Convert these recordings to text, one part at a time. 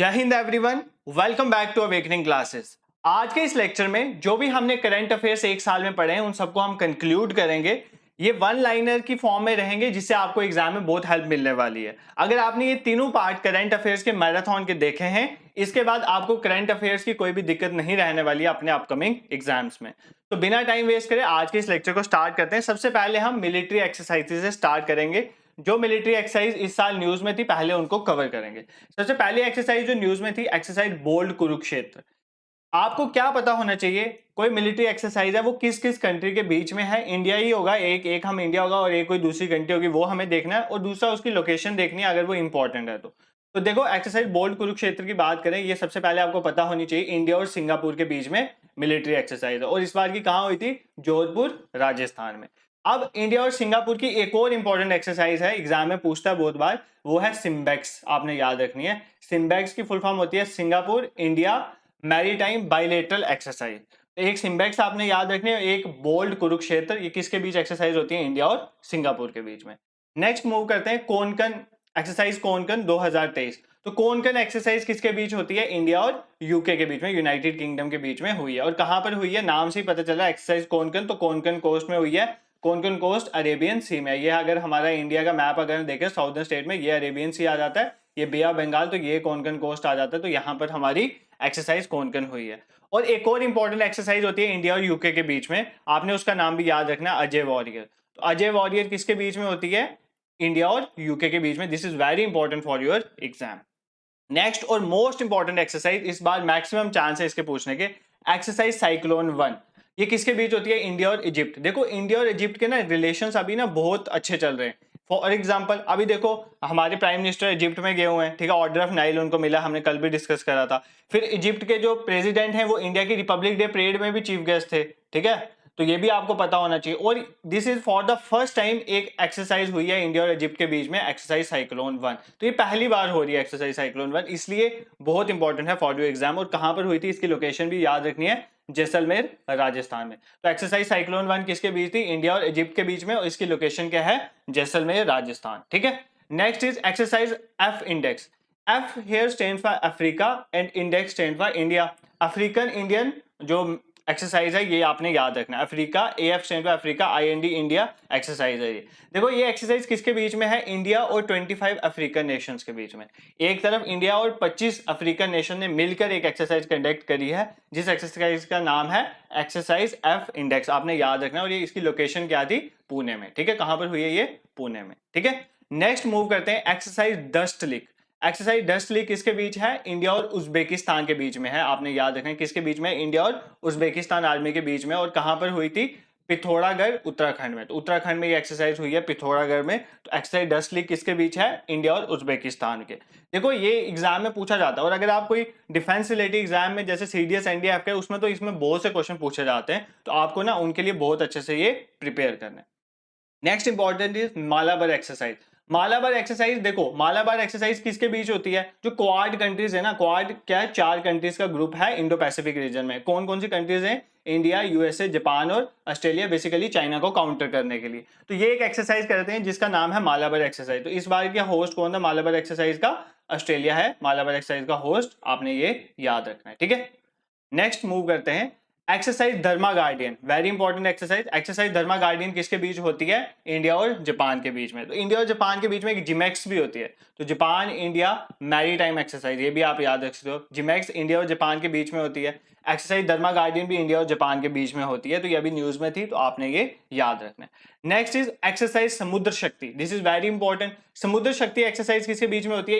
जय हिंद everyone, welcome back to awakening classes. आज के इस लेक्चर में जो भी हमने करंट अफेयर्स एक साल में पढ़े हैं उन सबको हम कंक्लूड करेंगे। ये वन लाइनर की फॉर्म में रहेंगे जिससे आपको एग्जाम में बहुत हेल्प मिलने वाली है। अगर आपने ये तीनों पार्ट करंट अफेयर्स के मैराथन के देखे हैं, इसके बाद आपको करंट अफेयर्स की कोई भी दिक्कत नहीं रहने वाली है अपने अपकमिंग एग्जाम्स में। तो बिना टाइम वेस्ट करे आज के इस लेक्चर को स्टार्ट करते हैं। सबसे पहले हम मिलिट्री एक्सरसाइजेज से स्टार्ट करेंगे। जो मिलिट्री एक्सरसाइज इस साल न्यूज में थी पहले उनको कवर करेंगे। सबसे पहली एक्सरसाइज जो न्यूज में थी, एक्सरसाइज बोल्ड कुरुक्षेत्र। आपको क्या पता होना चाहिए, कोई मिलिट्री एक्सरसाइज है वो किस किस कंट्री के बीच में है। इंडिया ही होगा, एक हम इंडिया होगा और एक कोई दूसरी कंट्री होगी, वो हमें देखना है। और दूसरा उसकी लोकेशन देखनी है अगर वो इंपॉर्टेंट है तो देखो एक्सरसाइज बोल्ड कुरुक्षेत्र की बात करें, ये सबसे पहले आपको पता होनी चाहिए इंडिया और सिंगापुर के बीच में मिलिट्री एक्सरसाइज है। और इस बार की कहाँ हुई थी? जोधपुर, राजस्थान में। अब इंडिया और सिंगापुर की एक और इंपॉर्टेंट एक्सरसाइज है, एग्जाम में पूछता है बहुत बार, वो है सिम्बेक्स। आपने याद रखनी है। सिम्बेक्स की फुल फॉर्म होती है Singapore India maritime bilateral exercise. एक सिम्बेक्स आपने याद रखनी है, एक बोल्ड कुरुक्षेत्र। ये किसके बीच एक्सरसाइज होती है? इंडिया और सिंगापुर के बीच में। नेक्स्ट मूव करते हैं कोनकन एक्सरसाइज, कोनकन 2023। तो कोनकन एक्सरसाइज किसके बीच होती है? इंडिया और यूके के बीच में, यूनाइटेड किंगडम के बीच में हुई है। और कहां पर हुई है? नाम से ही पता चला एक्सरसाइज कोनकन, तो कोनकन कोस्ट में हुई है। कोनकन कोस्ट अरेबियन सी में। ये अगर हमारा इंडिया का मैप अगर देखें साउदर्न स्टेट में, ये अरेबियन सी आ जाता है, ये बे ऑफ बंगाल, तो ये कोनकन कोस्ट आ जाता है। तो यहाँ पर हमारी एक्सरसाइज कोनकन हुई है। और एक और इंपॉर्टेंट एक्सरसाइज होती है इंडिया और यूके के बीच में, आपने उसका नाम भी याद रखना, अजय वॉरियर। तो अजय वॉरियर किसके बीच में होती है? इंडिया और यूके के बीच में। This is very important for your exam. Next और मोस्ट इंपॉर्टेंट एक्सरसाइज, इस बार मैक्सिमम चांस है इसके पूछने के, एक्सरसाइज साइक्लोन 1। ये किसके बीच होती है? इंडिया और इजिप्ट। देखो इंडिया और इजिप्ट के ना रिलेशंस अभी ना बहुत अच्छे चल रहे हैं। फॉर एग्जांपल अभी देखो हमारे प्राइम मिनिस्टर इजिप्ट में गए हुए हैं, ठीक है, ऑर्डर ऑफ नाइल उनको मिला, हमने कल भी डिस्कस करा था। फिर इजिप्ट के जो प्रेसिडेंट हैं वो इंडिया की रिपब्लिक डे परेड में भी चीफ गेस्ट थे, ठीक है, तो ये भी आपको पता होना चाहिए। और this is for the first time एक एक्सरसाइज हुई है इंडिया और इजिप्ट के बीच में, एक्सरसाइज साइक्लोन 1। तो ये पहली बार हो रही है एक्सरसाइज साइक्लोन 1, इसलिए बहुत इंपॉर्टेंट है फॉर योर एग्जाम। और कहां पर हुई थी इसकी लोकेशन भी याद रखनी है, जैसलमेर, राजस्थान में। तो एक्सरसाइज साइक्लोन 1 किसके बीच थी? इंडिया और इजिप्ट के बीच में, और इसकी लोकेशन क्या है? जैसलमेर, राजस्थान, ठीक है। Next is exercise AF index. F here stand for Africa and index stand for India. African Indian जो एक्सरसाइज है ये आपने याद रखना है। Africa, A F stand for Africa, I N D India exercise है ये। देखो ये एक्सरसाइज किसके बीच में है? इंडिया और 25 अफ्रीकन नेशंस के बीच में। एक तरफ इंडिया और 25 अफ्रीकन नेशन ने मिलकर एक एक्सरसाइज कंडक्ट करी है, जिस एक्सरसाइज का नाम है एक्सरसाइज एफ इंडेक्स। आपने याद रखना है। और ये इसकी लोकेशन क्या थी? पुणे में, ठीक है। कहां पर हुई है ये? पुणे में, ठीक है। नेक्स्ट मूव करते हैं एक्सरसाइज डस्ट लिक। एक्सरसाइज डस्ट लीग किसके बीच है? इंडिया और उज्बेकिस्तान के बीच में है। आपने याद रखना है किसके बीच में? इंडिया और उज्बेकिस्तान आर्मी के बीच में। और कहां पर हुई थी? पिथौरागढ़, उत्तराखंड में। तो उत्तराखंड में ये एक्सरसाइज हुई है, पिथौरागढ़ में। तो एक्सरसाइज डस्ट लीग किसके बीच है? इंडिया और उज्बेकिस्तान के। देखो ये एग्जाम में पूछा जाता है, और अगर आप कोई डिफेंस रिलेटेड एग्जाम में जैसे सीडीएस एनडीएफ के, उसमें तो इसमें बहुत से क्वेश्चन पूछे जाते हैं, तो आपको ना उनके लिए बहुत अच्छे से ये प्रिपेयर करना है। Next important is Malabar exercise. Malabar exercise, देखो मालाबार एक्सरसाइज किसके बीच होती है? जो क्वाड कंट्रीज है ना, क्वाड क्या है? 4 कंट्रीज का ग्रुप है इंडो पैसिफिक रीजन में। कौन कौन सी कंट्रीज हैं? इंडिया, यूएसए, जापान और ऑस्ट्रेलिया, बेसिकली चाइना को काउंटर करने के लिए। तो ये एक एक्सरसाइज करते हैं जिसका नाम है मालाबार एक्सरसाइज। तो इस बार का होस्ट कौन था मालाबार एक्सरसाइज का? ऑस्ट्रेलिया है मालाबार एक्सरसाइज का होस्ट, आपने ये याद रखना है, ठीक है। नेक्स्ट मूव करते हैं exercise Dharma guardian. Very important exercise. Exercise Dharma guardian किसके बीच होती है? इंडिया और जापान के बीच में। तो इंडिया और जापान के बीच में एक जिमेक्स भी होती है। तो जापान इंडिया मैरीटाइम एक्सरसाइज, ये भी आप याद रख सकते हो। जिमेक्स इंडिया और जापान के बीच में होती है। एक्सरसाइज धर्मा गार्डियन भी इंडिया और जापान के बीच में होती है। तो ये अभी न्यूज में थी, तो आपने ये याद रखना है। नेक्स्ट इज एक्सरसाइज समुद्र शक्ति। This is very important. समुद्र शक्ति एक्सरसाइज किसके बीच में होती है?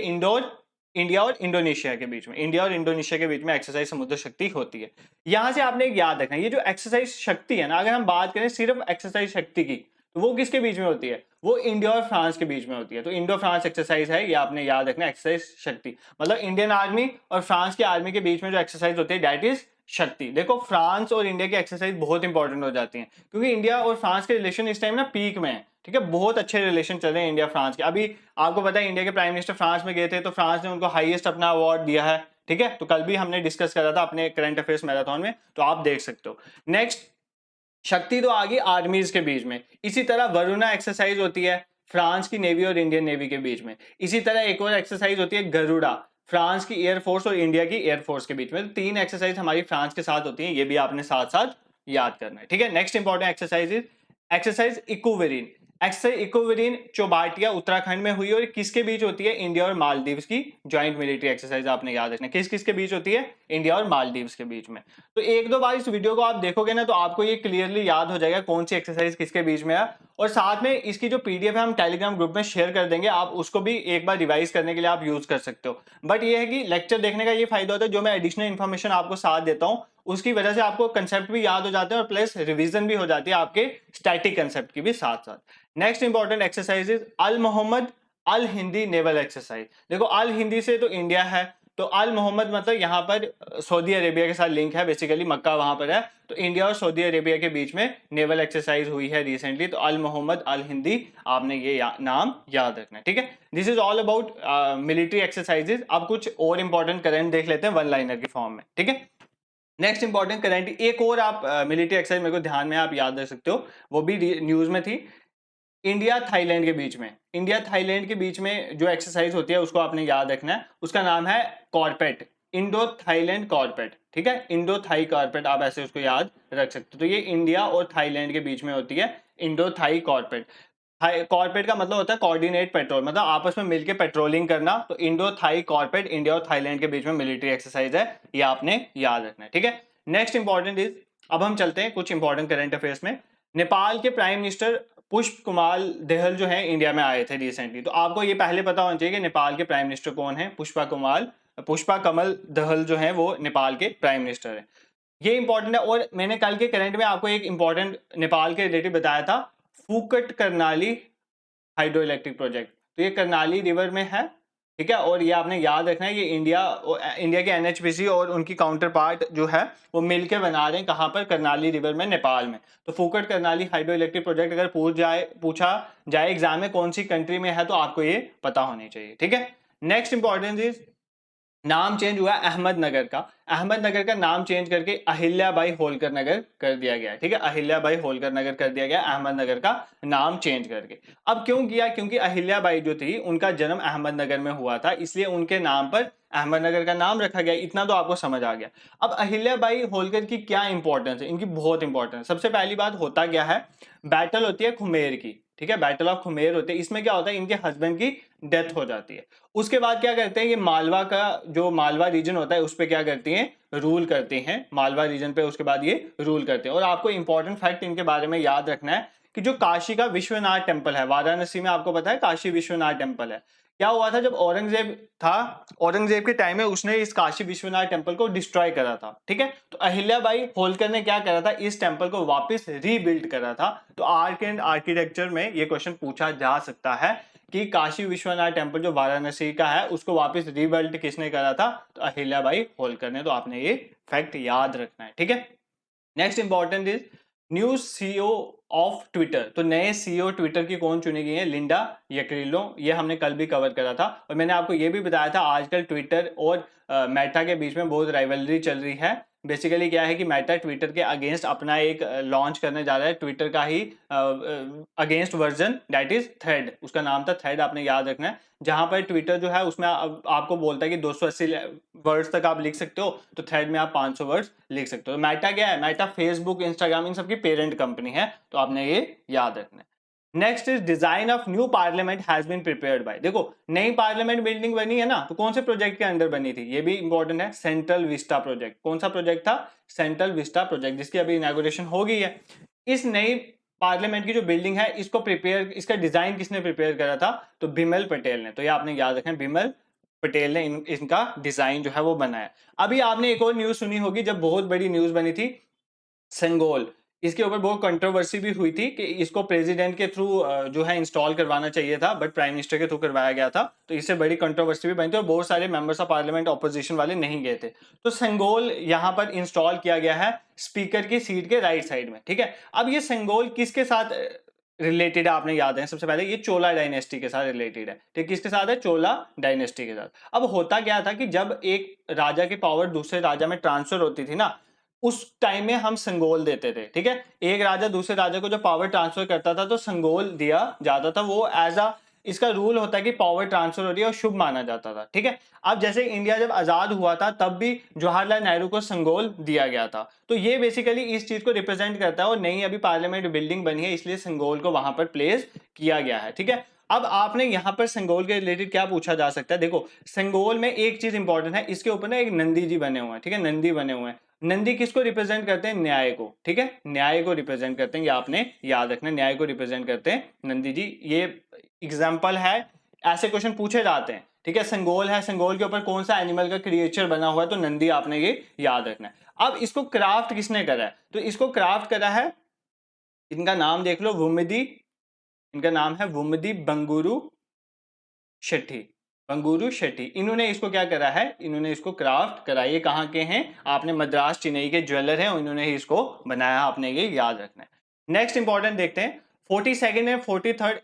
इंडिया और इंडोनेशिया के बीच में। इंडिया और इंडोनेशिया के बीच में एक्सरसाइज समुद्र शक्ति होती है। यहां से आपने एक याद रखना है, ये जो एक्सरसाइज शक्ति है ना, अगर हम बात करें सिर्फ एक्सरसाइज शक्ति की, तो वो किसके बीच में होती है? वो इंडिया और फ्रांस के बीच में होती है। तो इंडो फ्रांस एक्सरसाइज है, ये आपने याद रखना है। एक्सरसाइज शक्ति मतलब इंडियन आर्मी और फ्रांस की आर्मी के बीच में जो एक्सरसाइज होती है, दैट इज शक्ति। देखो फ्रांस और इंडिया की एक्सरसाइज बहुत इंपॉर्टेंट हो जाती है, क्योंकि इंडिया और फ्रांस के रिलेशन इस टाइम ना पीक में है, ठीक है। बहुत अच्छे रिलेशन चल रहे हैं इंडिया फ्रांस के। अभी आपको पता है इंडिया के प्राइम मिनिस्टर फ्रांस में गए थे, तो फ्रांस ने उनको हाईएस्ट अपना अवार्ड दिया है, ठीक है। तो कल भी हमने डिस्कस करा था अपने करंट अफेयर्स मैराथन में, तो आप देख सकते हो। नेक्स्ट शक्ति तो आ गई आर्मीज के बीच में। इसी तरह वरुणा एक्सरसाइज होती है फ्रांस की नेवी और इंडियन नेवी के बीच में। इसी तरह एक और एक्सरसाइज होती है गरुड़ा। फ्रांस की एयरफोर्स और इंडिया की एयरफोर्स के बीच में। तो 3 एक्सरसाइज हमारी फ्रांस के साथ होती है, ये भी आपने साथ साथ याद करना है, ठीक है। Next important exercise is exercise Ekuverin. Exercise Ekuverin Chaubatia Uttarakhand में हुई और किसके बीच होती है? इंडिया और मालदीव्स की ज्वाइंट मिलिट्री एक्सरसाइज, आपने याद रखना। किस किस के बीच होती है? इंडिया और मालदीव्स के बीच में। तो एक दो बार इस वीडियो को आप देखोगे ना तो आपको ये क्लियरली याद हो जाएगा कौन सी एक्सरसाइज किसके बीच में है। और साथ में इसकी जो पीडीएफ है हम टेलीग्राम ग्रुप में शेयर कर देंगे, आप उसको भी एक बार रिवाइज करने के लिए आप यूज कर सकते हो। बट ये है कि लेक्चर देखने का ये फायदा होता है, जो मैं एडिशनल इन्फॉर्मेशन आपको साथ देता हूँ उसकी वजह से आपको कंसेप्ट भी याद हो जाते हैं और प्लस रिवीजन भी हो जाती है आपके स्टैटिक कंसेप्ट की भी साथ साथ। Next important exercise is al Mohammed al Hindi naval exercise. देखो अल हिंदी से तो इंडिया है, तो अल मोहम्मद मतलब यहाँ पर सऊदी अरेबिया के साथ लिंक है, बेसिकली मक्का वहां पर है। तो इंडिया और सऊदी अरेबिया के बीच में नेवल एक्सरसाइज हुई है रिसेंटली, तो अल मोहम्मद अल हिंदी आपने ये नाम याद रखना है, ठीक है। This is all about military exercises. अब कुछ और इंपॉर्टेंट करंट देख लेते हैं वन लाइनर के फॉर्म में, ठीक है। नेक्स्ट इंपॉर्टेंट करंट, एक और आप मिलिट्री एक्सरसाइज मेरे को ध्यान में आप याद रख सकते हो, वो भी न्यूज में थी। इंडिया थाईलैंड के बीच में, इंडिया थाईलैंड के बीच में जो एक्सरसाइज होती है उसको आपने याद रखना है, उसका नाम है कॉर्पेट, इंडो थाईलैंड कॉर्पेट, ठीक है। इंडो थाई कॉर्पेट आप ऐसे उसको याद रख सकते हो। तो ये इंडिया और थाईलैंड के बीच में होती है इंडो थाई कॉर्पेट। कॉर्पेट का मतलब होता है कोऑर्डिनेट पेट्रोल, मतलब आपस में मिलकर पेट्रोलिंग करना। तो इंडो थाई कॉर्पेट इंडिया और थाईलैंड के बीच में मिलिट्री एक्सरसाइज है, ये आपने याद रखना है, ठीक है। नेक्स्ट इंपॉर्टेंट इज, अब हम चलते हैं कुछ इंपॉर्टेंट करंट अफेयर्स में। नेपाल के प्राइम मिनिस्टर पुष्प कुमार दहल जो है इंडिया में आए थे रिसेंटली, तो आपको ये पहले पता होना चाहिए कि नेपाल के प्राइम मिनिस्टर कौन है। पुष्पा कमल दहल जो है वो नेपाल के प्राइम मिनिस्टर है, ये इंपॉर्टेंट है। और मैंने कल के करंट में आपको एक इंपॉर्टेंट नेपाल के रिलेटिव बताया था, फूकट करनाली हाइड्रो इलेक्ट्रिक प्रोजेक्ट, तो ये करनाली रिवर में है, ठीक है। और ये आपने याद रखना है, ये इंडिया के एनएचपीसी और उनकी काउंटर पार्ट जो है वो मिलकर बना रहे हैं, कहाँ पर? करनाली रिवर में, नेपाल में। तो फूकट करनाली हाइड्रो इलेक्ट्रिक प्रोजेक्ट अगर पूछा जाए एग्जाम में कौन सी कंट्री में है तो आपको ये पता होनी चाहिए, ठीक है। नेक्स्ट इंपॉर्टेंस इज, नाम चेंज हुआ अहमदनगर का, अहमदनगर का नाम चेंज करके अहिल्याबाई होलकर नगर कर दिया गया है, ठीक है। अहिल्याबाई होलकर नगर कर दिया गया अहमदनगर का नाम चेंज करके। अब क्यों किया? क्योंकि अहिल्याबाई जो थी उनका जन्म अहमदनगर में हुआ था, इसलिए उनके नाम पर अहमदनगर का नाम रखा गया। इतना तो आपको समझ आ गया। अब अहिल्याबाई होलकर की क्या इंपॉर्टेंस है? इनकी बहुत इंपॉर्टेंस। सबसे पहली बात, होता क्या है, बैटल होती है खुमेर की, ठीक है, बैटल ऑफ खुमेर होती है। इसमें क्या होता है, इनके हस्बैंड की डेथ हो जाती है। उसके बाद क्या करते हैं, ये मालवा का जो मालवा रीजन होता है उस पर क्या करती हैं, रूल करते हैं, मालवा रीजन पे उसके बाद ये रूल करते हैं। और आपको इंपॉर्टेंट फैक्ट इनके बारे में याद रखना है कि जो काशी का विश्वनाथ टेम्पल है वाराणसी में, आपको पता है काशी विश्वनाथ टेम्पल है, क्या हुआ था जब औरंगजेब था, औरंगजेब के टाइम में उसने इस काशी विश्वनाथ टेम्पल को डिस्ट्रॉय करा था, ठीक है। तो अहिल्याबाई होलकर ने क्या करा था, इस टेम्पल को वापस रीबिल्ड करा था। तो आर्ट एंड आर्किटेक्चर में ये क्वेश्चन पूछा जा सकता है कि काशी विश्वनाथ टेम्पल जो वाराणसी का है उसको वापस रीबिल्ड किसने करा था? तो अहिल्याबाई होलकर ने। तो आपने ये फैक्ट याद रखना है, ठीक है। Next important is new CEO of Twitter. तो नए सीईओ ट्विटर की कौन चुनी गई है? लिंडा यक्रिलो। ये हमने कल भी कवर करा था और मैंने आपको ये भी बताया था आजकल ट्विटर और मेटा के बीच में बहुत राइवलरी चल रही है। बेसिकली क्या है कि मेटा ट्विटर के अगेंस्ट अपना एक लॉन्च करने जा रहा है, ट्विटर का ही against version, that is thread, उसका नाम था थ्रेड, आपने याद रखना है। जहां पर ट्विटर जो है उसमें आपको बोलता है कि 280 वर्ड्स तक आप लिख सकते हो, तो थ्रेड में आप 500 वर्ड्स लिख सकते हो। मेटा क्या है? मेटा फेसबुक, इंस्टाग्राम, इन सबकी पेरेंट कंपनी है, तो आपने ये याद रखना है। Next is design of new parliament has been prepared by. देखो नई पार्लियामेंट बिल्डिंग बनी है ना, तो कौन से प्रोजेक्ट के अंडर बनी थी? ये भी इंपॉर्टेंट है, सेंट्रल विस्टा प्रोजेक्ट। कौन सा प्रोजेक्ट था? सेंट्रल विस्टा प्रोजेक्ट, जिसकी अभी इनॉग्रेशन हो गई है। इस नई पार्लियामेंट की जो बिल्डिंग है इसको प्रिपेयर, इसका डिजाइन किसने प्रिपेयर करा था? तो बिमल पटेल ने। तो ये आपने याद रखना है, बिमल पटेल ने इनका डिजाइन जो है वो बनाया। अभी आपने एक और न्यूज सुनी होगी, जब बहुत बड़ी न्यूज बनी थी संगोल, इसके ऊपर बहुत कंट्रोवर्सी भी हुई थी कि इसको प्रेसिडेंट के थ्रू जो है इंस्टॉल करवाना चाहिए था, बट प्राइम मिनिस्टर के थ्रू करवाया गया था। तो इससे बड़ी कंट्रोवर्सी भी बनी थी और बहुत सारे मेंबर्स ऑफ पार्लियामेंट ऑपोजिशन वाले नहीं गए थे। तो संगोल यहाँ पर इंस्टॉल किया गया है स्पीकर की सीट के राइट साइड में, ठीक है। अब ये संगोल किसके साथ रिलेटेड है आपने याद है? सबसे पहले ये चोला डायनेस्टी के साथ रिलेटेड है, ठीक। किसके साथ है? चोला डायनेस्टी के साथ। अब होता क्या था कि जब एक राजा की पावर दूसरे राजा में ट्रांसफर होती थी ना, उस टाइम में हम संगोल देते थे, ठीक है। एक राजा दूसरे राजा को जब पावर ट्रांसफर करता था तो संगोल दिया जाता था, वो एज अ इसका रूल होता है कि पावर ट्रांसफर हो रही है और शुभ माना जाता था, ठीक है। अब जैसे इंडिया जब आजाद हुआ था तब भी जवाहरलाल नेहरू को संगोल दिया गया था, तो ये बेसिकली इस चीज को रिप्रेजेंट करता है और नई अभी पार्लियामेंट बिल्डिंग बनी है इसलिए संगोल को वहां पर प्लेस किया गया है, ठीक है। अब आपने यहाँ पर संगोल के रिलेटेड क्या पूछा जा सकता है, देखो संगोल में एक चीज इंपॉर्टेंट है, इसके ऊपर ना एक नंदी जी बने हुए हैं, ठीक है, नंदी बने हुए हैं। नंदी किसको रिप्रेजेंट करते हैं, न्याय को, ठीक है, न्याय को रिप्रेजेंट करते हैं, ये आपने याद रखना, न्याय को रिप्रेजेंट करते हैं नंदी जी। ये एग्जाम्पल है, ऐसे क्वेश्चन पूछे जाते हैं, ठीक है। संगोल है, संगोल के ऊपर कौन सा एनिमल का क्रिएचर बना हुआ है, तो नंदी, आपने ये याद रखना है। अब इसको क्राफ्ट किसने करा है, तो इसको क्राफ्ट करा है, इनका नाम देख लो, वुमदी, इनका नाम है वुमदी बंगुरु शेट्टी, बंगुरु शेट्टी, इन्होंने इसको क्या करा है, इन्होंने इसको क्राफ्ट करा। ये कहाँ के हैं, आपने मद्रास चेन्नई के ज्वेलर हैं, इन्होंने ही इसको बनाया, आपने ये याद रखना है। नेक्स्ट इंपॉर्टेंट देखते हैं, 42nd and 43rd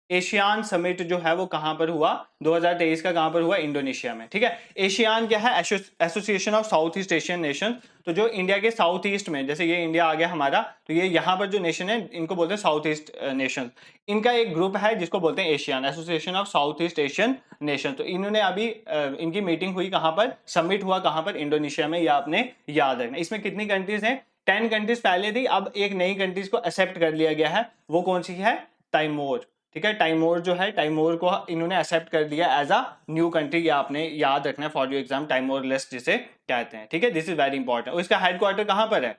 ASEAN summit जो है वो कहां पर हुआ, 2023 का कहां पर हुआ, इंडोनेशिया में, ठीक है। एशियान क्या है, association of south east Asian nation, तो जो इंडिया के साउथ ईस्ट में, जैसे ये इंडिया आ गया हमारा, तो ये यहाँ पर जो नेशन है इनको बोलते हैं साउथ ईस्ट नेशन, इनका एक ग्रुप है जिसको बोलते हैं ASEAN, association of south east Asian nation. तो इन्होंने अभी इनकी मीटिंग हुई कहां पर, समिट हुआ कहां पर, इंडोनेशिया में, ये आपने याद रखना। इसमें कितनी कंट्रीज हैं, 10 कंट्रीज पहले थी, अब एक नई कंट्रीज को एक्सेप्ट कर लिया गया है, वो कौन सी है, टाइमोर, ठीक है। टाइमोर जो है, टाइमोर को इन्होंने एक्सेप्ट कर दिया एज अ न्यू कंट्री, ये आपने याद रखना है for your exam, Timor list जिसे कहते हैं, ठीक है। This is very important. और इसका हेडक्वार्टर कहां पर है,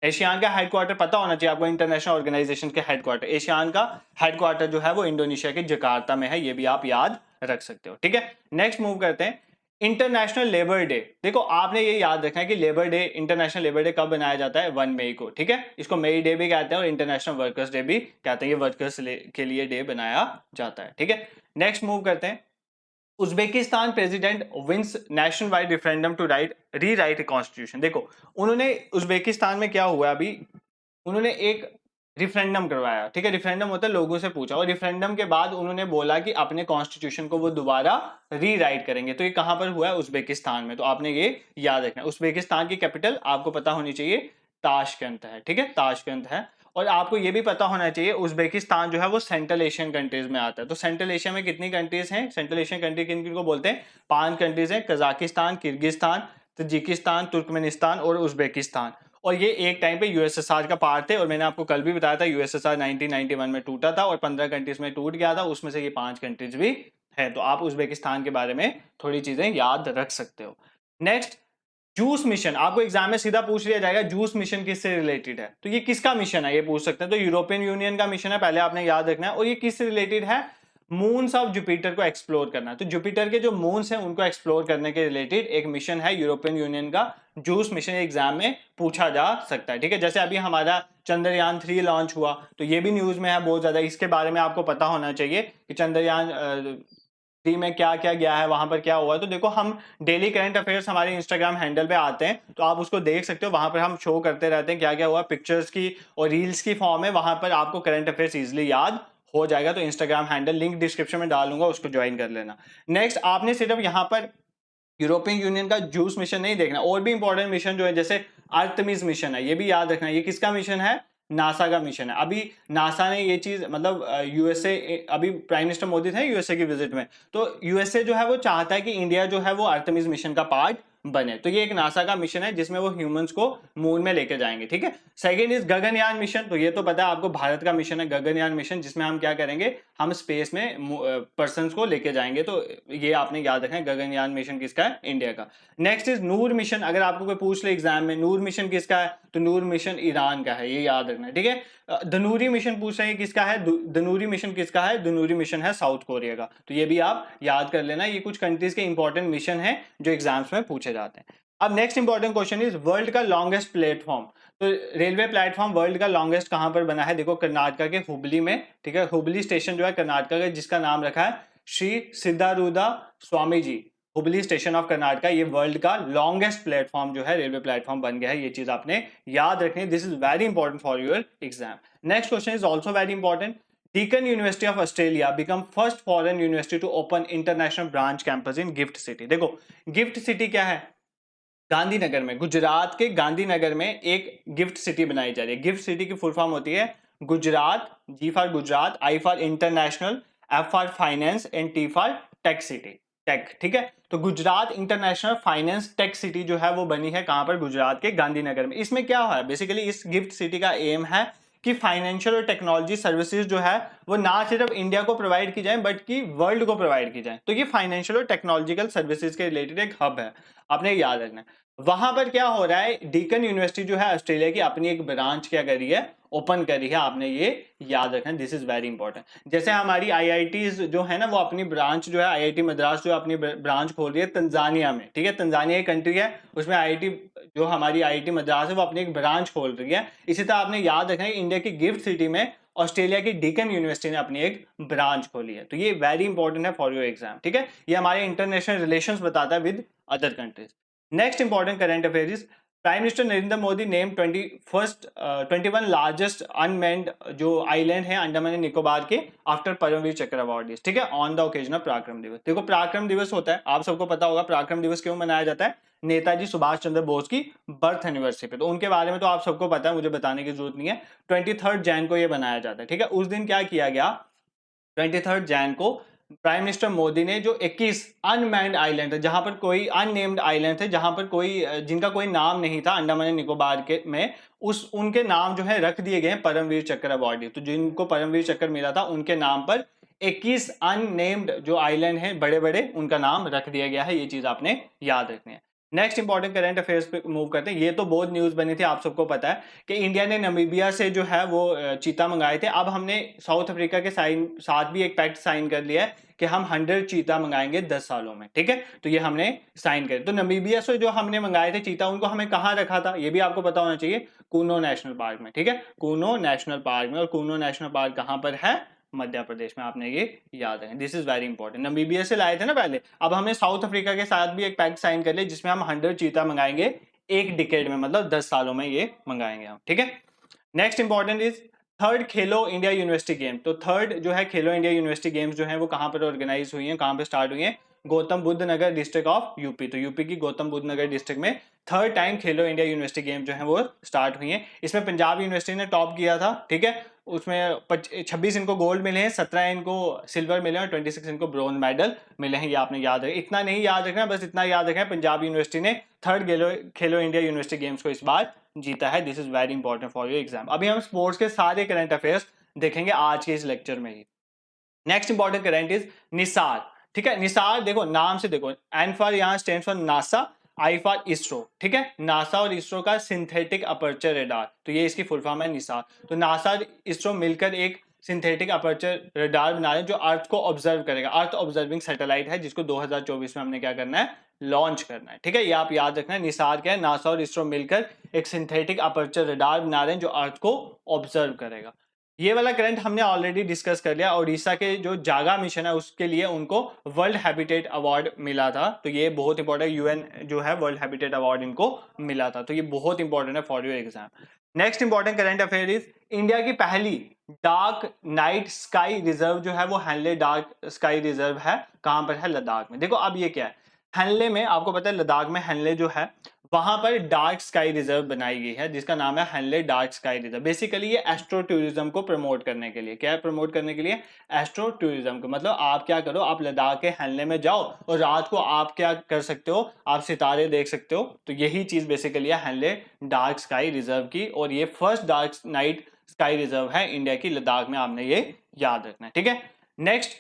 एशियान का हेडक्वार्टर पता होना चाहिए आपको, इंटरनेशनल ऑर्गेनाइजेशन के हेडक्वार्टर, एशियान का हेडक्वार्टर जो है वो इंडोनेशिया के जकार्ता में है, ये भी आप याद रख सकते हो, ठीक है। नेक्स्ट मूव करते हैं, इंटरनेशनल लेबर डे। देखो आपने ये याद रखना है कि labour day, international labour day कब बनाया जाता है, 1 मई को, ठीक है। इसको मई डे भी कहते हैं और इंटरनेशनल वर्कर्स डे भी कहते हैं, ये वर्कर्स के लिए डे बनाया जाता है, ठीक है। नेक्स्ट मूव करते हैं, Uzbekistan president wins national wide referendum to rewrite constitution. देखो उन्होंने, उज्बेकिस्तान में क्या हुआ अभी, उन्होंने एक रिफरेंडम करवाया, ठीक है, रिफरेंडम होता है लोगों से पूछा, और रिफरेंडम के बाद उन्होंने बोला कि अपने कॉन्स्टिट्यूशन को वो दोबारा रीराइट करेंगे। तो ये कहां पर हुआ है, उज्बेकिस्तान में, तो आपने ये याद रखना है। उज्बेकिस्तान की कैपिटल आपको पता होनी चाहिए, ताशकंद है, ठीक है, ताशकंद है। और आपको ये भी पता होना चाहिए उज्बेकिस्तान जो है वो सेंट्रल एशियन कंट्रीज में आता है। तो सेंट्रल एशिया में कितनी कंट्रीज हैं, सेंट्रल एशियन कंट्री किन किन को बोलते हैं, 5 कंट्रीज हैं, कजाकिस्तान, किर्गिस्तान, तजिकिस्तान, तुर्कमेनिस्तान और उज्बेकिस्तान। और ये एक टाइम पे यूएसएसआर का पार्ट थे, और मैंने आपको कल भी बताया था यूएसएसआर 1991 में टूटा था और 15 कंट्रीज में टूट गया था, उसमें से ये 5 कंट्रीज भी है। तो आप उज्बेकिस्तान के बारे में थोड़ी चीजें याद रख सकते हो। नेक्स्ट, जूस मिशन, आपको एग्जाम में सीधा पूछ लिया जाएगा जूस मिशन किससे रिलेटेड है, तो ये किसका मिशन है, ये पूछ सकते हैं। तो यूरोपियन यूनियन का मिशन है, पहले आपने याद रखना है। और ये किससे रिलेटेड है, मून्स ऑफ जुपिटर को एक्सप्लोर करना। तो जुपिटर के जो मून्स हैं उनको एक्सप्लोर करने के रिलेटेड एक मिशन है यूरोपियन यूनियन का, जूस मिशन, एग्जाम में पूछा जा सकता है, ठीक है। जैसे अभी हमारा चंद्रयान 3 लॉन्च हुआ, तो ये भी न्यूज में है बहुत ज्यादा, इसके बारे में आपको पता होना चाहिए कि चंद्रयान 3 में क्या क्या गया है, वहां पर क्या हुआ है। तो देखो हम डेली करंट अफेयर्स हमारे इंस्टाग्राम हैंडल पे आते हैं, तो आप उसको देख सकते हो, वहां पर हम शो करते रहते हैं क्या क्या हुआ, पिक्चर्स की और रील्स की फॉर्म में, वहां पर आपको करंट अफेयर्स इजिली याद हो जाएगा। तो इंस्टाग्राम हैंडल लिंक डिस्क्रिप्शन में डालूंगा, उसको ज्वाइन कर लेना। नेक्स्ट, आपने सिर्फ यहाँ पर यूरोपियन यूनियन का जूस मिशन नहीं देखना, और भी इंपॉर्टेंट मिशन जो है, जैसे आर्टेमिस मिशन है, ये भी याद रखना। ये किसका मिशन है, नासा का मिशन है। अभी नासा ने ये चीज, मतलब यूएसए, अभी प्राइम मिनिस्टर मोदी थे यूएसए की विजिट में, तो यूएसए जो है वो चाहता है कि इंडिया जो है वो आर्टेमिस मिशन का पार्ट बने। तो ये एक नासा का मिशन है जिसमें वो ह्यूमंस को मून में लेके जाएंगे, ठीक है। सेकंड इज गगनयान मिशन, तो ये तो पता है आपको, भारत का मिशन है गगनयान मिशन, जिसमें हम क्या करेंगे, हम स्पेस में पर्संस को लेके जाएंगे। तो ये आपने याद रखना है, गगनयान मिशन किसका है, इंडिया का। नेक्स्ट इज नूर मिशन, अगर आपको कोई पूछ ले एग्जाम में नूर मिशन किसका है, तो नूर मिशन ईरान का है, ये याद रखना है, ठीक है। धनूरी मिशन पूछ रहे हैं किसका है, धनूरी मिशन किसका है, धनूरी मिशन है साउथ कोरिया का। तो ये भी आप याद कर लेना, ये कुछ कंट्रीज के इंपॉर्टेंट मिशन है जो एग्जाम्स में पूछे जाते हैं। अब next important question is world का लॉन्गेस्ट प्लेटफॉर्म। तो रेलवे प्लेटफॉर्म वर्ल्ड का लॉन्गेस्ट कहां पर बना है, देखो कर्नाटका के हुबली में, ठीक है। हुबली स्टेशन जो है कर्नाटका का, जिसका नाम रखा है श्री सिद्धारूढ़ा स्वामी जी, हुबली स्टेशन ऑफ कर्नाटका, ये वर्ल्ड का लॉन्गेस्ट प्लेटफॉर्म जो है, रेलवे प्लेटफॉर्म बन गया है। ये चीज आपने याद रखनी है, this is very important for your exam. Next question is also very important, Deakin University of Australia become first foreign university to open international branch campus in Gift City। देखो गिफ्ट सिटी क्या है, गांधीनगर में, गुजरात के गांधीनगर में एक gift city बनाई जा रही है। गिफ्ट सिटी की फुल फॉर्म होती है Gujarat, G for Gujarat, I for international, F for finance and T for tech city, tech, ठीक है। तो Gujarat international finance tech city जो है वो बनी है कहां पर, गुजरात के गांधीनगर में। इसमें क्या हुआ है बेसिकली, इस गिफ्ट सिटी का एम है कि फाइनेंशियल और टेक्नोलॉजी सर्विसेज जो है वो ना सिर्फ इंडिया को प्रोवाइड की जाए बट कि वर्ल्ड को प्रोवाइड की जाए। तो ये फाइनेंशियल और टेक्नोलॉजिकल सर्विसेज के रिलेटेड एक हब है, आपने याद रखना है। वहां पर क्या हो रहा है, डीकन यूनिवर्सिटी जो है ऑस्ट्रेलिया की अपनी एक ब्रांच क्या करी है, ओपन करी है, आपने ये याद रखना, दिस इज वेरी इंपॉर्टेंट। जैसे हमारी आईआईटीज जो है ना वो अपनी ब्रांच जो है, आईआईटी मद्रास जो अपनी ब्रांच खोल रही है तंजानिया में, ठीक है। तंजानिया एक कंट्री है, उसमें आईआईटी जो हमारी आईआईटी मद्रास है वो अपनी एक ब्रांच खोल रही है। इसी तरह आपने याद रखना है इंडिया की गिफ्ट सिटी में ऑस्ट्रेलिया की डीकन यूनिवर्सिटी ने अपनी एक ब्रांच खोली है। तो ये वेरी इंपॉर्टेंट है फॉर योर एग्जाम, ठीक है। ये हमारे इंटरनेशनल रिलेशंस बताता है with other countries. Next important current affair is prime minister Narendra Modi name 21 largest unmanned जो आइलैंड है अंडमान एंड निकोबार के आफ्टर परमवीर चक्र अवार्ड, ठीक है, ऑन द ओकेजन ऑफ पराक्रम दिवस। देखो पराक्रम दिवस होता है, आप सबको पता होगा पराक्रम दिवस क्यों मनाया जाता है, नेताजी सुभाष चंद्र बोस की बर्थ एनिवर्सरी पे। तो उनके बारे में तो आप सबको पता है, मुझे बताने की जरूरत नहीं है। 23 जैन को ये बनाया जाता है, ठीक है। उस दिन क्या किया गया, 23 जैन को प्राइम मिनिस्टर मोदी ने जो 21 अनमैन्ड आइलैंड है, जहां पर कोई अननेम्ड आइलैंड थे, जहां पर कोई जिनका कोई नाम नहीं था अंडमान एंड निकोबार के में, उस उनके नाम जो है रख दिए गए परमवीर चक्र अवार्डी। तो जिनको परमवीर चक्र मिला था उनके नाम पर 21 अननेम्ड जो आइलैंड हैं बड़े बड़े, उनका नाम रख दिया गया है। ये चीज आपने याद रखनी है। नेक्स्ट इंपॉर्टेंट करंट अफेयर्स पे मूव करते हैं। ये तो बहुत न्यूज बनी थी, आप सबको पता है कि इंडिया ने नामीबिया से जो है वो चीता मंगाए थे। अब हमने साउथ अफ्रीका के साथ भी एक पैक्ट साइन कर लिया है कि हम 100 चीता मंगाएंगे 10 सालों में, ठीक है। तो ये हमने साइन कर, तो नामीबिया से जो हमने मंगाए थे चीता, उनको हमें कहाँ रखा था ये भी आपको पता होना चाहिए, कूनो नेशनल पार्क में, ठीक है, कूनो नेशनल पार्क में। और कूनो नेशनल पार्क कहाँ पर है, मध्य प्रदेश में, आपने ये याद है, this is very important. Namibia से लाए थे ना पहले, अब हमने साउथ अफ्रीका के साथ भी एक पैक्ट साइन कर लिया जिसमें हम 100 चीता मंगाएंगे एक डिकेड में, मतलब 10 सालों में ये मंगाएंगे हम, ठीक है। Next important is third Khelo India university game. तो थर्ड जो है खेलो इंडिया यूनिवर्सिटी गेम्स जो है वो कहाँ पर ऑर्गेनाइज हुई है, कहाँ पर स्टार्ट हुई है, गौतम बुद्ध नगर डिस्ट्रिक्ट ऑफ यूपी। तो यूपी की गौतम बुद्ध नगर डिस्ट्रिक्ट में थर्ड टाइम खेलो इंडिया यूनिवर्सिटी गेम जो है वो स्टार्ट हुई है। इसमें पंजाब यूनिवर्सिटी ने टॉप किया था, ठीक है। उसमें 26 इनको गोल्ड मिले हैं, 17 इनको सिल्वर मिले हैं और 26 इनको ब्रॉन्ज मेडल मिले हैं। ये आपने याद रखना, इतना नहीं याद रखना, बस इतना याद रखना पंजाब यूनिवर्सिटी ने थर्ड खेलो इंडिया यूनिवर्सिटी गेम्स को इस बार जीता है। This is very important for your exam. अभी हम स्पोर्ट्स के सारे करंट अफेयर्स देखेंगे आज के इस लेक्चर में ही। Next important current is NISAR, ठीक है। निसार देखो नाम से देखो, एन फॉर यहाँ stand for NASA, I for ISRO, ठीक है। नासा और इसरो का सिंथेटिक अपर्चर रेडार, तो ये इसकी फुल फॉर्म है निसार। तो नासा और इसरो मिलकर एक सिंथेटिक अपर्चर रेडार बना रहे हैं जो अर्थ को ऑब्जर्व करेगा। अर्थ ऑब्जर्विंग सैटेलाइट है जिसको 2024 में हमने क्या करना है, लॉन्च करना है, ठीक है। ये आप याद रखना है, निसार क्या है, नासा और इसरो मिलकर एक सिंथेटिक अपर्चर रेडार बना रहे हैं जो अर्थ को ऑब्जर्व करेगा। ये वाला करंट हमने ऑलरेडी डिस्कस कर लिया। ओडिशा के जो जागा मिशन है उसके लिए उनको वर्ल्ड हैबिटेट अवार्ड मिला था, तो ये बहुत इंपॉर्टेंट, यूएन जो है वर्ल्ड हैबिटेट अवार्ड इनको मिला था, तो ये बहुत इंपॉर्टेंट है for your exam. Next important current affair is India की पहली डार्क नाइट स्काई रिजर्व जो है वो हैनले डार्क स्काई रिजर्व है, कहां पर है, लद्दाख में। देखो अब ये क्या है, हैनले में, आपको पता है लद्दाख में हैनले जो है वहां पर डार्क स्काई रिजर्व बनाई गई है जिसका नाम है Henle dark sky reserve. Basically ये एस्ट्रो टूरिज्म को प्रमोट करने के लिए, क्या है, प्रमोट करने के लिए एस्ट्रो टूरिज्म को। मतलब आप क्या करो, आप लद्दाख के हैनले में जाओ और रात को आप क्या कर सकते हो, आप सितारे देख सकते हो। तो यही चीज बेसिकली है हैनले डार्क स्काई रिजर्व की, और ये first dark night sky reserve है इंडिया की लद्दाख में, आपने ये याद रखना है, ठीक है। नेक्स्ट,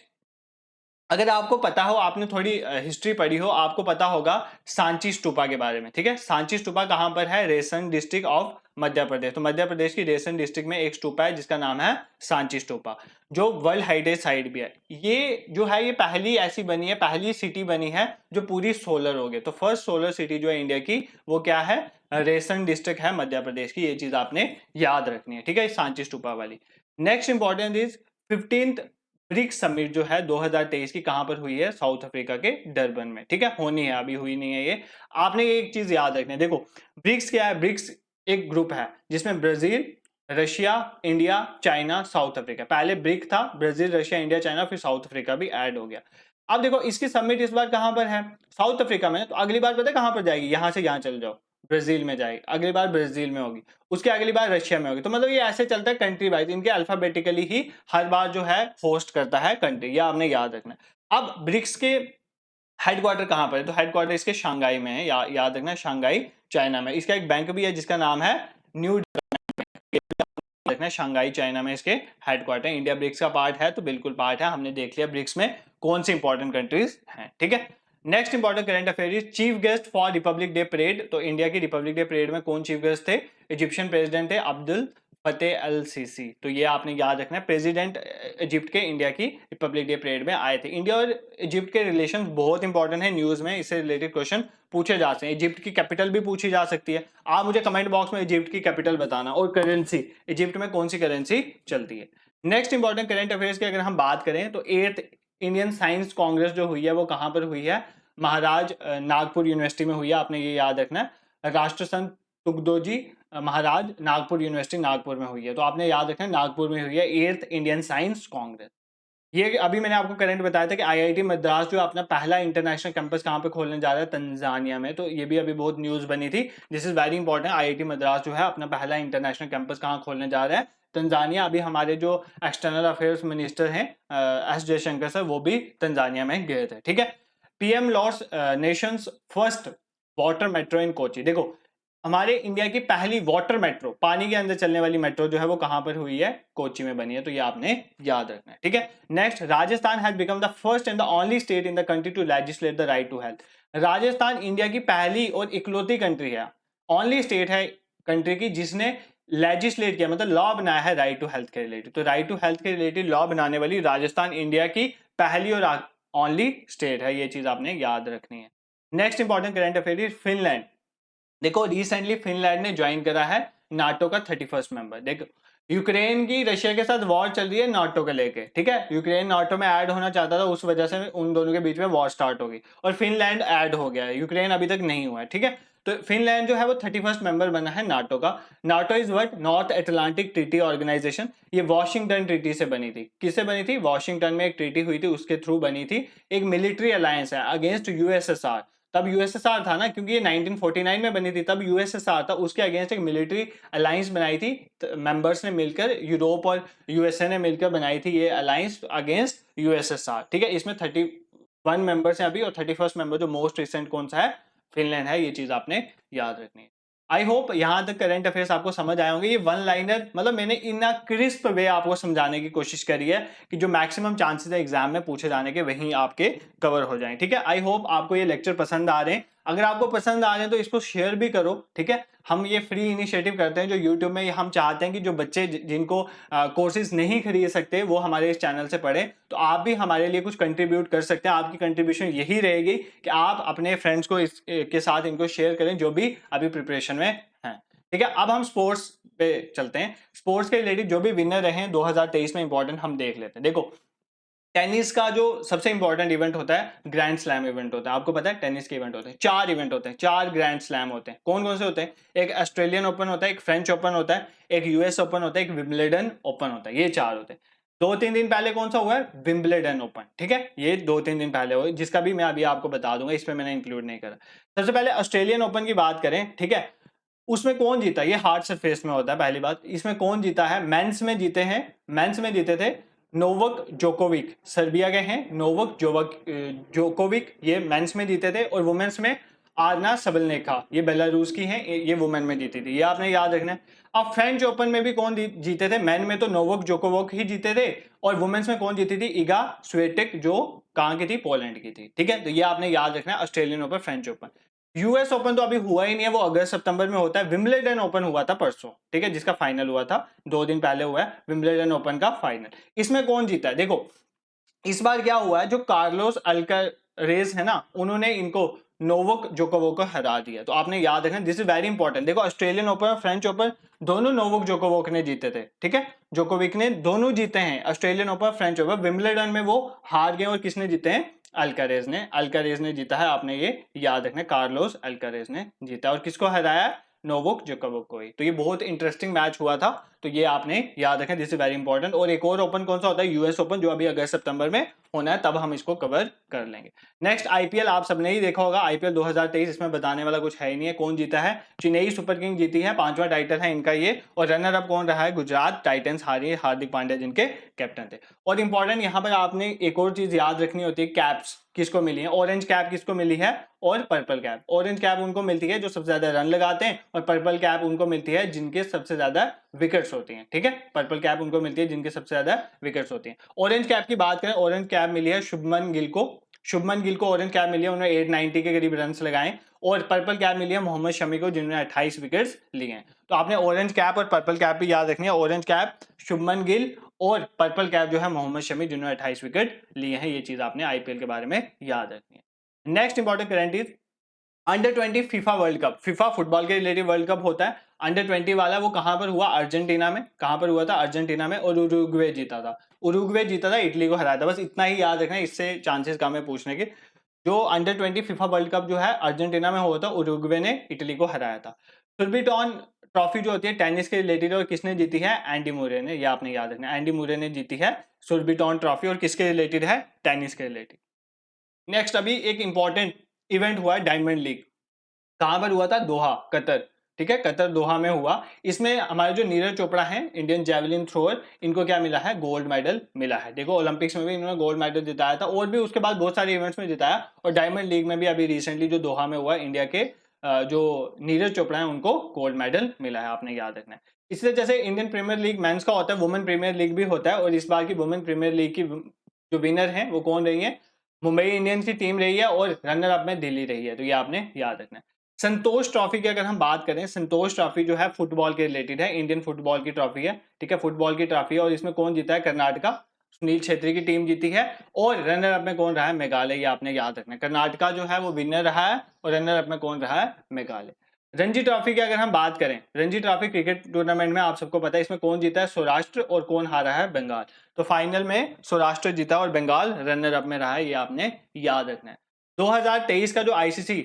अगर आपको पता हो, आपने थोड़ी हिस्ट्री पढ़ी हो, आपको पता होगा सांची स्तूपा के बारे में, ठीक है। सांची स्तूपा कहां पर है, ration district of Madhya Pradesh. तो मध्य प्रदेश की रेसन डिस्ट्रिक्ट में एक स्तूपा है जिसका नाम है सांची स्तूपा, जो वर्ल्ड हेरिटेज साइट भी है। ये जो है ये पहली ऐसी बनी है, पहली सिटी बनी है जो पूरी सोलर हो गई। तो फर्स्ट सोलर सिटी जो है इंडिया की वो क्या है, रेसन डिस्ट्रिक्ट है मध्य प्रदेश की। ये चीज आपने याद रखनी है, ठीक है, सांची स्तूपा वाली। Next important is 15th BRICS summit जो है 2023 की कहां पर हुई है, साउथ अफ्रीका के डरबन में, ठीक है। होनी है, अभी हुई नहीं है ये। आपने एक चीज याद रखनी है, देखो ब्रिक्स क्या है, ब्रिक्स एक ग्रुप है जिसमें Brazil, Russia, India, China, south Africa. पहले ब्रिक था, ब्राजील, रशिया, इंडिया, चाइना, फिर साउथ अफ्रीका भी ऐड हो गया। अब देखो इसकी समिट इस बार कहां पर है, साउथ अफ्रीका में। तो अगली बार पता है कहां पर जाएगी, यहां से यहां चल जाओ, ब्राजील में जाएगी, अगली बार ब्राजील में होगी, उसके अगली बार रशिया में होगी। तो मतलब ये ऐसे चलता है कंट्री वाइज, इनके अल्फाबेटिकली ही हर बार जो है होस्ट करता है कंट्री, ये आपने याद रखना है। अब ब्रिक्स के हेडक्वार्टर कहाँ पर है, तो हेडक्वार्टर इसके शंघाई में है, याद रखना, शंघाई चाइना में। इसका एक बैंक भी है जिसका नाम है न्यू, रखना, शंघाई चाइना में इसके हेडक्वार्टर। इंडिया ब्रिक्स का पार्ट है तो बिल्कुल पार्ट है, हमने देख लिया ब्रिक्स में कौन सी इंपॉर्टेंट कंट्रीज हैं, ठीक है। Next important current affair is chief guest for Republic day parade. तो इंडिया की रिपब्लिक डे परेड में कौन चीफ गेस्ट थे, इजिप्शियन प्रेसिडेंट थे अब्दुल फतेह अल सीसी। तो ये आपने याद रखना है, प्रेसिडेंट इजिप्ट के इंडिया की रिपब्लिक डे परेड में आए थे। इंडिया और इजिप्ट के रिलेशन बहुत इंपॉर्टेंट है, न्यूज में इससे रिलेटेड क्वेश्चन पूछे जा सकते हैं। इजिप्ट की कैपिटल भी पूछी जा सकती है, आप मुझे कमेंट बॉक्स में इजिप्ट की कैपिटल बताना, और करेंसी, इजिप्ट में कौन सी करेंसी चलती है। नेक्स्ट इंपॉर्टेंट करंट अफेयर्स की अगर हम बात करें तो 8th इंडियन साइंस कांग्रेस जो हुई है वो कहां पर हुई है, महाराज नागपुर यूनिवर्सिटी में हुई है, आपने ये याद रखना है। राष्ट्रसंत तुगदोजी महाराज नागपुर यूनिवर्सिटी नागपुर में हुई है, तो आपने याद रखना है नागपुर में हुई है 8th इंडियन साइंस कांग्रेस। ये अभी मैंने आपको करंट बताया था कि आईआईटी मद्रास जो अपना पहला इंटरनेशनल कैंपस कहाँ पे खोलने जा रहा है, तंजानिया में। तो ये भी अभी बहुत न्यूज बनी थी, this is very important. IIT Madras जो है अपना पहला इंटरनेशनल कैंपस कहाँ खोलने जा रहा है, तंजानिया। अभी हमारे जो एक्सटर्नल अफेयर्स मिनिस्टर हैं एस जयशंकर सर, वो भी तंजानिया में गए थे, ठीक है। PM launch nation's first water metro in Kochi. देखो हमारे इंडिया की पहली वाटर मेट्रो, पानी के अंदर चलने वाली मेट्रो जो है वो कहां पर हुई है, कोची में बनी है, तो ये आपने याद रखना है, ठीक है। Next, Rajasthan has become the first and the only state in the country to legislate the right to health. Rajasthan India की पहली और इकलौती कंट्री है, ओनली स्टेट है कंट्री की जिसने लेजिस्लेट किया, मतलब लॉ बनाया है राइट टू हेल्थ के रिलेटेड। तो राइट टू हेल्थ के रिलेटेड लॉ बनाने वाली राजस्थान इंडिया की पहली और ओनली स्टेट है, ये चीज आपने याद रखनी है। Next important current affair is Finland. देखो रिसेंटली फिनलैंड ने ज्वाइन करा है नाटो का 31st मेंबर। देखो यूक्रेन की रशिया के साथ वॉर चल रही है नाटो के लेके, ठीक है। यूक्रेन नाटो में ऐड होना चाहता था, उस वजह से उन दोनों के बीच में वॉर स्टार्ट हो गई और फिनलैंड ऐड हो गया है, यूक्रेन अभी तक नहीं हुआ है, ठीक है। तो फिनलैंड जो है वो 31st मेंबर बना है नाटो का। NATO is what, north Atlantic treaty organisation. ये वॉशिंगटन ट्रीटी से बनी थी, किससे बनी थी, वॉशिंगटन में एक ट्रीटी हुई थी उसके थ्रू बनी थी। एक मिलिट्री अलायंस है अगेंस्ट यूएसएसआर। तब यूएसएसआर था ना, क्योंकि ये 1949 में बनी थी, तब यूएसएसआर था, उसके अगेंस्ट एक मिलिट्री अलायंस बनाई थी मेंबर्स ने मिलकर, यूरोप और यूएसए ने मिलकर बनाई थी ये अलायंस अगेंस्ट यूएसएसआर, ठीक है। इसमें 31 मेंबर्स हैं अभी, और 31st मेंबर जो मोस्ट रिसेंट कौन सा है, फिनलैंड है, ये चीज आपने याद रखनी है। आई होप यहां तक करंट अफेयर्स आपको समझ आए होंगे। ये वन लाइनर, मतलब मैंने इन क्रिस्प वे आपको समझाने की कोशिश करी है कि जो मैक्सिमम चांसेस है एग्जाम में पूछे जाने के वहीं आपके कवर हो जाएं, ठीक है। आई होप आपको ये लेक्चर पसंद आ रहे हैं, अगर आपको पसंद आ रहे हैं तो इसको शेयर भी करो, ठीक है। हम ये फ्री इनिशिएटिव करते हैं जो यूट्यूब में, हम चाहते हैं कि जो बच्चे जिनको कोर्सेज नहीं खरीद सकते वो हमारे इस चैनल से पढ़ें, तो आप भी हमारे लिए कुछ कंट्रीब्यूट कर सकते हैं। आपकी कंट्रीब्यूशन यही रहेगी कि आप अपने फ्रेंड्स को के साथ इनको शेयर करें जो भी अभी प्रिपरेशन में हैं, ठीक है। अब हम स्पोर्ट्स पे चलते हैं। स्पोर्ट्स के रिलेटेड जो भी विनर रहे 2023 में इंपॉर्टेंट हम देख लेते हैं। देखो टेनिस का जो सबसे इंपॉर्टेंट इवेंट होता है ग्रैंड स्लैम इवेंट होता है, आपको पता है टेनिस के इवेंट होते हैं 4 इवेंट होते हैं, 4 ग्रैंड स्लैम होते हैं। कौन कौन से होते हैं, एक ऑस्ट्रेलियन ओपन होता है, एक फ्रेंच ओपन होता है, एक यूएस ओपन होता है, एक विंबलडन ओपन होता है, ये 4 होते हैं। 2-3 दिन पहले कौन सा हुआ है, विंबलडन ओपन, ठीक है, ये 2-3 दिन पहले हुआ, जिसका भी मैं अभी आपको बता दूंगा, इसमें मैंने इंक्लूड नहीं करा। सबसे पहले ऑस्ट्रेलियन ओपन की बात करें, ठीक है, उसमें कौन जीता, ये हार्ड सरफेस में होता है पहली बात। इसमें कौन जीता है, मेंस में जीते हैं, मेंस में जीते थे नोवक जोकोविक, सर्बिया के हैं नोवक जोकोविक, ये मेंस में जीते थे। और वुमेन्स में आरना सबलनेखा, ये बेलारूस की हैं, ये वुमेन में जीती थी, ये आपने याद रखना है। अब फ्रेंच ओपन में भी कौन जीते थे, मैन में तो नोवक जोकोविक ही जीते थे, और वुमेन्स में कौन जीती थी, इगा स्वेटेक, जो कहाँ की थी, पोलैंड की थी, ठीक है। तो ये आपने याद रखना है, Australian open, French open. US open तो अभी हुआ ही नहीं है, वो अगस्त सितंबर में होता है। विंबलडन ओपन हुआ था परसों, ठीक है, जिसका फाइनल हुआ था 2 दिन पहले हुआ है विंबलडन ओपन का फाइनल। इसमें कौन जीता है, देखो इस बार क्या हुआ है, जो कार्लोस अल्कारेज है ना, उन्होंने इनको नोवक जोकोविक को हरा दिया। तो आपने याद रखना, दिस इज वेरी इंपॉर्टेंट। देखो ऑस्ट्रेलियन ओपन और फ्रेंच ओपन दोनों नोवक जोकोविक ने जीते थे, ठीक है, जोकोविक ने दोनों जीते हैं, Australian open, French open. Wimbledon में वो हार गए, और किसने जीते हैं, अल्कारेज ने जीता है, आपने ये याद रखना, कार्लोस अल्कारेज ने जीता। और किसको हराया, नोवक जोकोविक को ही। तो ये बहुत इंटरेस्टिंग मैच हुआ था तो ये आपने याद रखें, दिस इज वेरी इंपॉर्टेंट। और एक और ओपन कौन सा होता है, यूएस ओपन, जो अभी अगस्त सितंबर में होना है, तब हम इसको कवर कर लेंगे। नेक्स्ट आईपीएल आप सबने ही देखा होगा, आईपीएल 2023, इसमें बताने वाला कुछ है ही नहीं है। कौन जीता है, चेन्नई सुपर किंग जीती है, 5वां टाइटल है इनका ये। और रनर अप कौन रहा है, गुजरात टाइटंस हारी है, हार्दिक पांड्या जिनके कैप्टन थे। और इंपॉर्टेंट यहाँ पर आपने एक और चीज याद रखनी होती है, कैप्स किसको मिली है, ऑरेंज कैप किसको मिली है और पर्पल कैप। ऑरेंज कैप उनको मिलती है जो सबसे ज्यादा रन लगाते हैं, और पर्पल कैप उनको मिलती है जिनके सबसे ज्यादा विकेट्स होती हैं, ठीक है। पर्पल कैप उनको मिलती है जिनके सबसे ज्यादा विकेट्स होती हैं। ऑरेंज कैप की बात करें, ऑरेंज कैप मिली है शुभमन गिल को। शुभमन गिल को ऑरेंज कैप मिली है, उन्होंने 890 के करीब रन लगाए। और पर्पल कैप मिली है मोहम्मद शमी को, जिन्होंने 28 विकेट्स लिए हैं। तो आपने ऑरेंज कैप और पर्पल कैप भी याद रखनी है। ऑरेंज कैप शुभमन गिल और पर्पल कैप जो है मोहम्मद शमी, जिन्होंने 28 विकेट लिए हैं। ये चीज आपने आईपीएल के बारे में याद रखनी है। Next important current is under 20 FIFA world cup. FIFA football के रिलेटेड वर्ल्ड कप होता है, अंडर 20 वाला। वो कहां पर हुआ, अर्जेंटीना में। कहां पर हुआ था, अर्जेंटीना में। और उरुग्वे जीता था, उरुग्वे जीता था, इटली को हराया था। बस इतना ही याद रखना, इससे चांसेस कम है पूछने के। जो अंडर 20 फीफा वर्ल्ड कप जो है अर्जेंटीना में हुआ था, उरुग्वे ने इटली को हराया था। सुरबिटॉन ट्रॉफी जो होती है टेनिस के रिलेटेड, और किसने जीती है, एंडी मुरे ने। ये आपने याद रखना, एंडी मुरे ने जीती है सुरबिटॉन ट्रॉफी, और किसके रिलेटेड है, टेनिस के रिलेटेड। नेक्स्ट अभी एक इंपॉर्टेंट इवेंट हुआ है, डायमंड लीग। कहां पर हुआ था, दोहा, कतर, ठीक है, कतर दोहा में हुआ। इसमें हमारे जो नीरज चोपड़ा हैं, इंडियन जेवलिन थ्रोअर, इनको क्या मिला है, गोल्ड मेडल मिला है। देखो ओलंपिक्स में भी इन्होंने गोल्ड मेडल जिताया था, और भी उसके बाद बहुत सारे इवेंट्स में जिताया। और डायमंड लीग में भी अभी रिसेंटली जो दोहा में हुआ, इंडिया के जो नीरज चोपड़ा है उनको गोल्ड मेडल मिला है, आपने याद रखना है। इसलिए जैसे इंडियन प्रीमियर लीग मेंस का होता है, वुमेन प्रीमियर लीग भी होता है। और इस बार की वुमेन प्रीमियर लीग की जो विनर है वो कौन रही है, मुंबई इंडियंस की टीम रही है, और रनर अप में दिल्ली रही है। तो ये आपने याद रखना है। संतोष ट्रॉफी की अगर हम बात करें, संतोष ट्रॉफी जो है फुटबॉल के रिलेटेड है, इंडियन फुटबॉल की ट्रॉफी है, ठीक है, फुटबॉल की ट्रॉफी है। और इसमें कौन जीता है, कर्नाटका, सुनील छेत्री की टीम जीती है। और रनर अप में कौन रहा है, मेघालय। ये आपने याद रखना है, कर्नाटका जो है वो विनर रहा है, और रनर अप में कौन रहा है, मेघालय। रणजी ट्रॉफी की अगर हम बात करें, रणजी ट्रॉफी क्रिकेट टूर्नामेंट में आप सबको पता है इसमें कौन जीता है, सौराष्ट्र, और कौन हारा है, बंगाल। तो फाइनल में सौराष्ट्र जीता और बंगाल रनर अप में रहा है, ये आपने याद रखना है। 2023 का जो ICC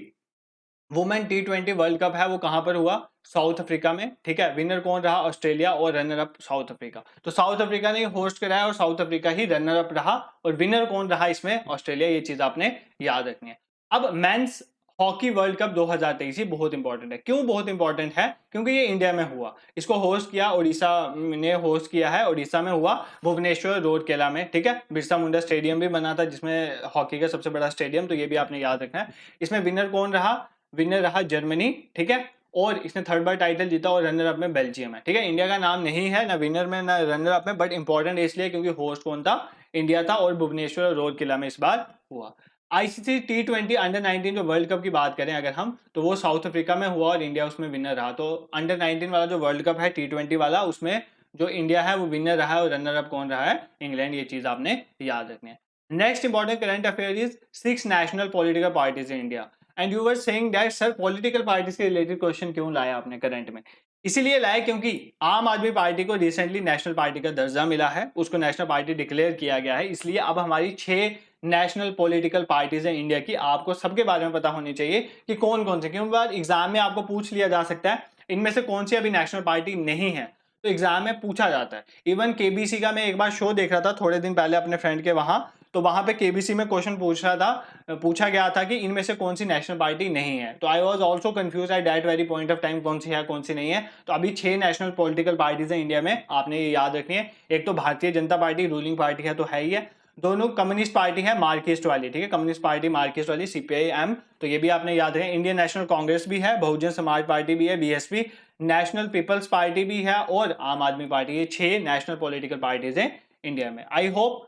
women T20 world cup है वो कहां पर हुआ, साउथ अफ्रीका में, ठीक है। विनर कौन रहा, ऑस्ट्रेलिया, और रनर अप साउथ अफ्रीका। तो साउथ अफ्रीका ने होस्ट कराया और साउथ अफ्रीका ही रनर अप रहा, और विनर कौन रहा इसमें, ऑस्ट्रेलिया। ये चीज आपने याद रखनी है। अब मेंस हॉकी वर्ल्ड कप 2023 बहुत इंपॉर्टेंट है। क्यों बहुत इंपॉर्टेंट है, क्योंकि ये इंडिया में हुआ। इसको होस्ट किया उड़ीसा ने होस्ट किया है, उड़ीसा में हुआ, भुवनेश्वर रोडकेला में, ठीक है। बिरसा मुंडा स्टेडियम भी बना था, जिसमें हॉकी का सबसे बड़ा स्टेडियम। तो ये भी आपने याद रखना है। इसमें विनर कौन रहा, विनर रहा जर्मनी, ठीक है। और इसने थर्ड बार टाइटल जीता, और रनर अप में बेल्जियम है, ठीक है। इंडिया का नाम नहीं है ना विनर में ना रनर अप में, बट इंपॉर्टेंट इसलिए क्योंकि होस्ट कौन था, इंडिया था, और भुवनेश्वर और रोडकिला में इस बार हुआ। आईसीसी T20 अंडर 19 जो वर्ल्ड कप की बात करें अगर हम, तो वो साउथ अफ्रीका में हुआ, और इंडिया उसमें विनर रहा। तो अंडर 19 वाला जो वर्ल्ड कप है T20 वाला, उसमें जो इंडिया है वो विनर रहा है, और रनर अप कौन रहा है, इंग्लैंड। ये चीज आपने याद रखनी है। Next important current affair is 6 national political parties in India. And you were saying that sir political parties के रिलेटेड क्वेश्चन क्यों लाया आपने करंट में। इसीलिए लाया क्योंकि आम आदमी पार्टी को रिसेंटली नेशनल पार्टी का दर्जा मिला है, उसको नेशनल पार्टी डिक्लेयर किया गया है। इसलिए अब हमारी 6 नेशनल पॉलिटिकल पार्टीज है इंडिया की, आपको सबके बारे में पता होनी चाहिए कि कौन कौन से। क्यों बार एग्जाम में आपको पूछ लिया जा सकता है इनमें से कौन सी अभी नेशनल पार्टी नहीं है, तो एग्जाम में पूछा जाता है। इवन केबीसी का मैं एक बार शो देख रहा था थोड़े दिन पहले अपने फ्रेंड के वहां, तो वहां पे केबीसी में क्वेश्चन पूछा गया था कि इनमें से कौन सी नेशनल पार्टी नहीं है। तो I was also confuse at that very point of time, कौन सी है कौन सी नहीं है। तो अभी 6 नेशनल पॉलिटिकल पार्टीज है इंडिया में, आपने ये याद रखनी है। एक तो Bharatiya Janata party ruling party है, तो है ही है। दोनों कम्युनिस्ट पार्टी है मार्क्सिस्ट वाली, ठीक है, कम्युनिस्ट पार्टी मार्क्सिस्ट वाली CPI-M, तो ये भी आपने याद रखें। इंडियन नेशनल कांग्रेस भी है, बहुजन समाज पार्टी भी है BSP, नेशनल पीपल्स पार्टी भी है, और आम आदमी पार्टी। ये 6 नेशनल पॉलिटिकल पार्टीज हैं इंडिया में। आई होप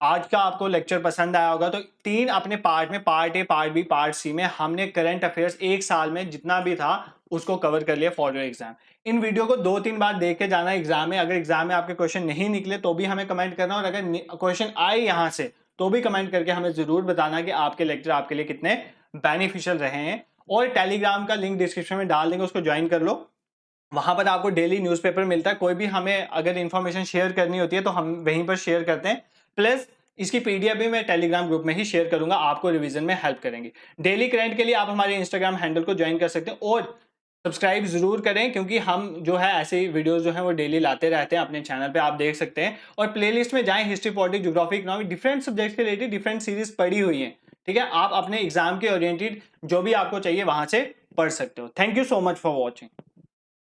आज का आपको लेक्चर पसंद आया होगा। तो 3 अपने पार्ट में, part A, part B, part C में हमने करंट अफेयर्स एक साल में जितना भी था उसको कवर कर लिया for your exam. In video को 2-3 बार देख के जाना एग्जाम में। अगर एग्जाम में आपके क्वेश्चन नहीं निकले तो भी हमें कमेंट करना, और अगर क्वेश्चन आए यहाँ से तो भी कमेंट करके हमें जरूर बताना कि आपके लेक्चर आपके लिए कितने बेनिफिशियल रहे हैं। और टेलीग्राम का लिंक डिस्क्रिप्शन में डाल देंगे, उसको ज्वाइन कर लो। वहां पर आपको डेली न्यूज़पेपर मिलता है, कोई भी हमें अगर इन्फॉर्मेशन शेयर करनी होती है तो हम वहीं पर शेयर करते हैं। प्लस इसकी PDF भी मैं टेलीग्राम ग्रुप में ही शेयर करूंगा, आपको रिवीजन में हेल्प करेंगे। डेली करंट के लिए आप हमारे इंस्टाग्राम हैंडल को ज्वाइन कर सकते हैं। और सब्सक्राइब जरूर करें, क्योंकि हम जो है ऐसे वीडियोस जो है वो डेली लाते रहते हैं अपने चैनल पे, आप देख सकते हैं। और प्लेलिस्ट में जाएं, history, politics, geography, economic, different subjects के रिलेटेड डिफरेंट सीरीज पड़ी हुई हैं। ठीक है, आप अपने एग्जाम के ओरिएंटेड जो भी आपको चाहिए वहां से पढ़ सकते हो। Thank you so much for watching.